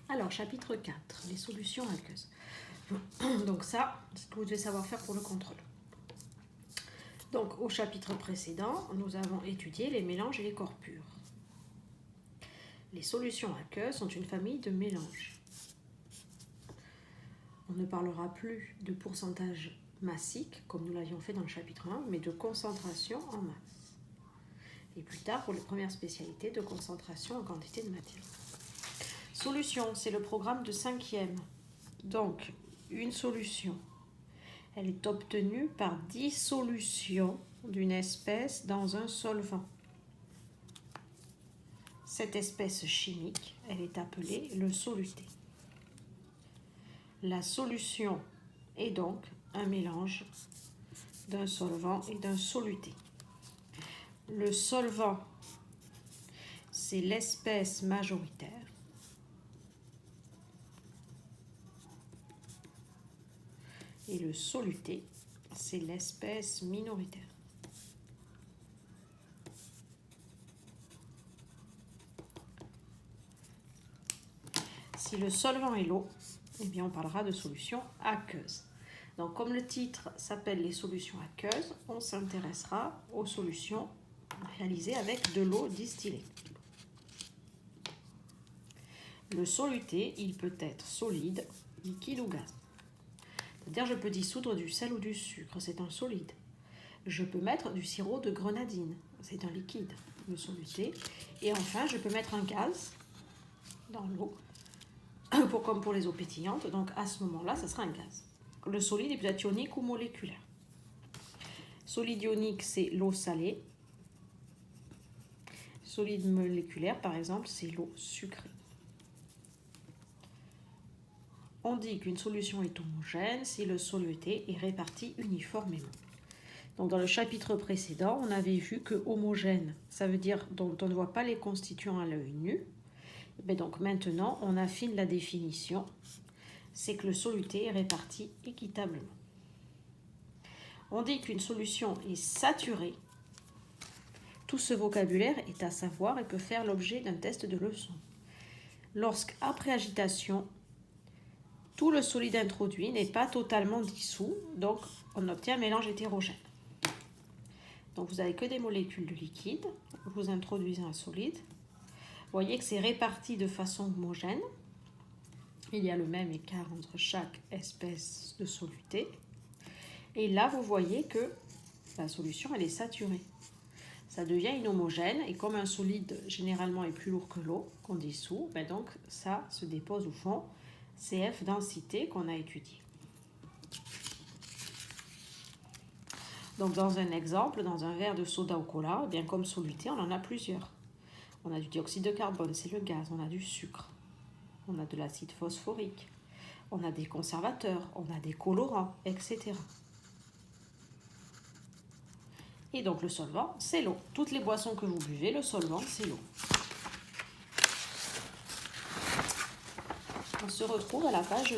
Alors, chapitre 4, les solutions aqueuses. Donc ça, c'est ce que vous devez savoir faire pour le contrôle. Donc, au chapitre précédent, nous avons étudié les mélanges et les corps purs. Les solutions aqueuses sont une famille de mélanges. On ne parlera plus de pourcentage massique, comme nous l'avions fait dans le chapitre 1, mais de concentration en masse. Et plus tard, pour les premières spécialités, de concentration en quantité de matière. Solution, c'est le programme de 5e. Donc, une solution, elle est obtenue par dissolution d'une espèce dans un solvant. Cette espèce chimique, elle est appelée le soluté. La solution est donc un mélange d'un solvant et d'un soluté. Le solvant, c'est l'espèce majoritaire. Et le soluté, c'est l'espèce minoritaire. Si le solvant est l'eau, eh bien on parlera de solution aqueuse. Donc comme le titre s'appelle les solutions aqueuses, on s'intéressera aux solutions réalisées avec de l'eau distillée. Le soluté, il peut être solide, liquide ou gaz. C'est-à-dire, je peux dissoudre du sel ou du sucre, c'est un solide. Je peux mettre du sirop de grenadine, c'est un liquide, le soluté. Et enfin, je peux mettre un gaz dans l'eau, comme pour les eaux pétillantes. Donc, à ce moment-là, ça sera un gaz. Le solide est peut-être ionique ou moléculaire. Solide ionique, c'est l'eau salée. Solide moléculaire, par exemple, c'est l'eau sucrée. On dit qu'une solution est homogène si le soluté est réparti uniformément. Donc dans le chapitre précédent, on avait vu que homogène, ça veut dire dont on ne voit pas les constituants à l'œil nu. Mais donc maintenant, on affine la définition. C'est que le soluté est réparti équitablement. On dit qu'une solution est saturée. Tout ce vocabulaire est à savoir et peut faire l'objet d'un test de leçon. Lorsqu'après agitation, tout le solide introduit n'est pas totalement dissous, donc on obtient un mélange hétérogène. Donc vous n'avez que des molécules de liquide, vous introduisez un solide. Vous voyez que c'est réparti de façon homogène. Il y a le même écart entre chaque espèce de soluté. Et là, vous voyez que la solution, elle est saturée. Ça devient inhomogène et comme un solide généralement est plus lourd que l'eau qu'on dissout, donc ça se dépose au fond. CF densité qu'on a étudié. Donc dans un exemple, dans un verre de soda au cola, bien comme soluté, on en a plusieurs. On a du dioxyde de carbone, c'est le gaz, on a du sucre, on a de l'acide phosphorique, on a des conservateurs, on a des colorants, etc. Et donc le solvant, c'est l'eau. Toutes les boissons que vous buvez, le solvant, c'est l'eau. On se retrouve à la page 2.